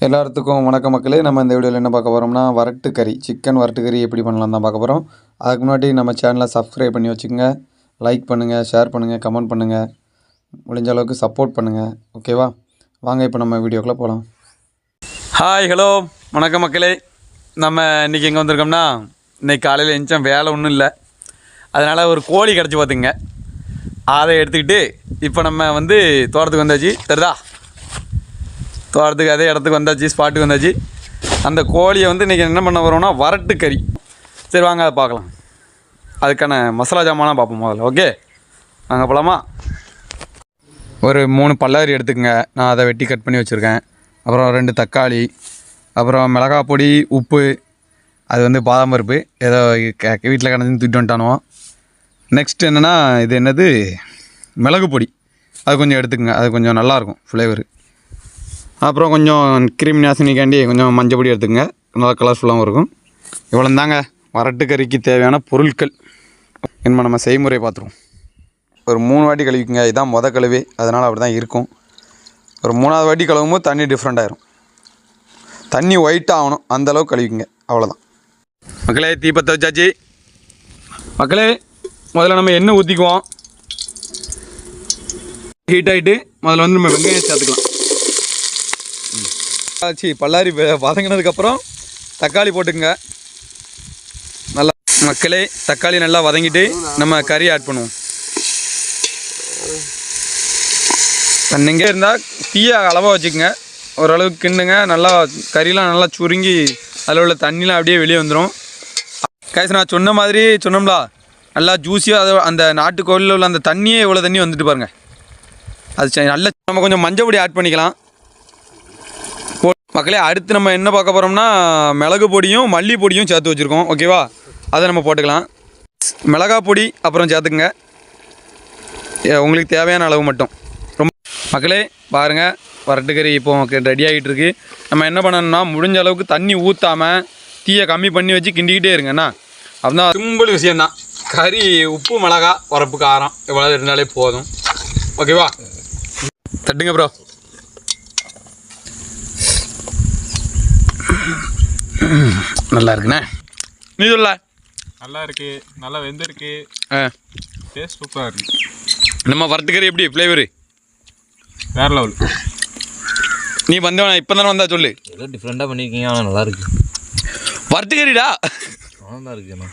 எல்லாத்துக்கும் வணக்கம் மக்களே. நம்ம இந்த வீடியோவில் என்ன பார்க்க போகிறோம்னா வரட்டு கறி, சிக்கன் வரட்டு கறி எப்படி பண்ணலாம் தான் பார்க்க போகிறோம். அதுக்கு முன்னாடி நம்ம சேனலை சப்ஸ்கிரைப் பண்ணி வச்சுக்கோங்க, லைக் பண்ணுங்கள், ஷேர் பண்ணுங்கள், கமெண்ட் பண்ணுங்கள், முடிஞ்ச அளவுக்கு சப்போர்ட் பண்ணுங்கள். ஓகேவா? வாங்க இப்போ நம்ம வீடியோக்குள்ளே போகலாம். ஹாய், ஹலோ, வணக்கம் மக்களே. நம்ம இன்றைக்கி எங்கே வந்திருக்கோம்னா, இன்றைக்கி காலையில் எழுந்தோம், வேலை ஒன்றும் இல்லை, அதனால் ஒரு கோழி கிடச்சி பார்த்துங்க. அதை எடுத்துக்கிட்டு இப்போ நம்ம தோட்டத்துக்கு வந்தாச்சு. தெரிதா? தோட்டத்துக்கு அதே இடத்துக்கு வந்தாச்சு, ஸ்பாட்டுக்கு வந்தாச்சு. அந்த கோழியை இன்றைக்கி என்ன பண்ண வரோம்னா வரட்டு கறி. சரி வாங்க அதை பார்க்கலாம். அதுக்கான மசாலா ஜாமான்லாம் பார்ப்போம் முதல்ல. ஓகே, வாங்க போகலாமா? ஒரு 3 பல்லாரி எடுத்துக்கங்க. நான் அதை வெட்டி கட் பண்ணி வச்சுருக்கேன். அப்புறம் 2 தக்காளி, அப்புறம் மிளகாய் பொடி, உப்பு, அது பாதாம் பருப்பு ஏதோ வீட்டில் கிடந்து தூக்கிட்டு வந்துட்டானுவோம். நெக்ஸ்ட் என்னென்னா, இது என்னது, மிளகு பொடி, அது கொஞ்சம் எடுத்துக்கங்க. அது கொஞ்சம் நல்லாயிருக்கும் ஃப்ளேவரு. அப்புறம் கொஞ்சம் கிருமி நாசினிக்காண்டி கொஞ்சம் மஞ்சள் பொடி எடுத்துக்கங்க, நல்லா கலர்ஃபுல்லாகவும் இருக்கும். இவ்வளோ தாங்க வரட்டு கறிக்கு தேவையான பொருட்கள். என்ன நம்ம செய்முறை பார்த்துருவோம். ஒரு 3 வாட்டி கழுவிக்குங்க. இதுதான் கழுவி, அதனால் அப்படி தான் இருக்கும். ஒரு 3ஆவது வாட்டி கழுவும் போது தண்ணி டிஃப்ரெண்ட் ஆகிரும். தண்ணி ஒயிட்டாக ஆகணும், அந்தளவுக்கு கழுவிக்குங்க. அவ்வளோதான் மக்களே. தீபத்தை வச்சாச்சு மக்களே. முதல்ல நம்ம எண்ணெய் ஊற்றிக்குவோம். ஹீட் ஆகிட்டு முதல்ல நம்ம வெங்காயம் சேர்த்துக்கலாம். ஆச்சு பல்லாரி வதங்கினதுக்கப்புறம் தக்காளி போட்டுக்குங்க. நல்லா மக்களே, தக்காளி நல்லா வதங்கிட்டு நம்ம கறி ஆட் பண்ணுவோம். நீங்கள் இருந்தால் தீயை அளவாக வச்சுக்கோங்க. ஓரளவுக்கு கிண்டுங்க. நல்லா கறிலாம் நல்லா சுருங்கி அதில் உள்ள தண்ணிலாம் அப்படியே வெளியே வந்துடும். கைஸ், நான் சொன்ன மாதிரி சொன்னோம்லா, நல்லா ஜூஸியாக அதை அந்த நாட்டுக்கோழியில் உள்ள அந்த தண்ணியே எவ்வளோ தண்ணி வந்துட்டு பாருங்கள். அது நல்லா நம்ம கொஞ்சம் மஞ்சள் பொடி ஆட் பண்ணிக்கலாம் மக்களே. அடுத்து நம்ம என்ன பார்க்க போகிறோம்னா, மிளகு பொடியும் மல்லி பொடியும் சேர்த்து வச்சுருக்கோம். ஓகேவா? அதை நம்ம போட்டுக்கலாம். மிளகாய் பொடி அப்புறம் சேர்த்துக்குங்க, உங்களுக்கு தேவையான அளவு மட்டும். ரொம்ப மக்களே பாருங்கள், வரட்டு கறி இப்போ ரெடி ஆகிட்டு இருக்கு. நம்ம என்ன பண்ணணும்னா, முடிஞ்ச அளவுக்கு தண்ணி ஊற்றாமல் தீயை கம்மி பண்ணி வச்சு கிண்டிக்கிட்டே இருங்கண்ணா. அப்படின்னா சிம்பிள் விஷயந்தான். கறி உப்பு மிளகா உரப்பு காரம் எவ்வளோ இருந்தாலே போதும். ஓகேவா? தட்டுங்க ப்ரோ. நல்லா இருக்குண்ணே. நீ சொல்ல. நல்லா இருக்கு, நல்லா வெந்திருக்கு, டேஸ்ட் சூப்பராக இருக்கு. நம்ம வரட்டு கறி எப்படி ஃப்ளேவரு வேற லெவல். நீ வந்தவன இப்போ தானே வந்தா சொல்லு. ஏதோ டிஃப்ரெண்ட்டாக பண்ணியிருக்கீங்க, ஆனால் நல்லா இருக்கு. வரட்டு கறிடா நல்லா இருக்குண்ணா.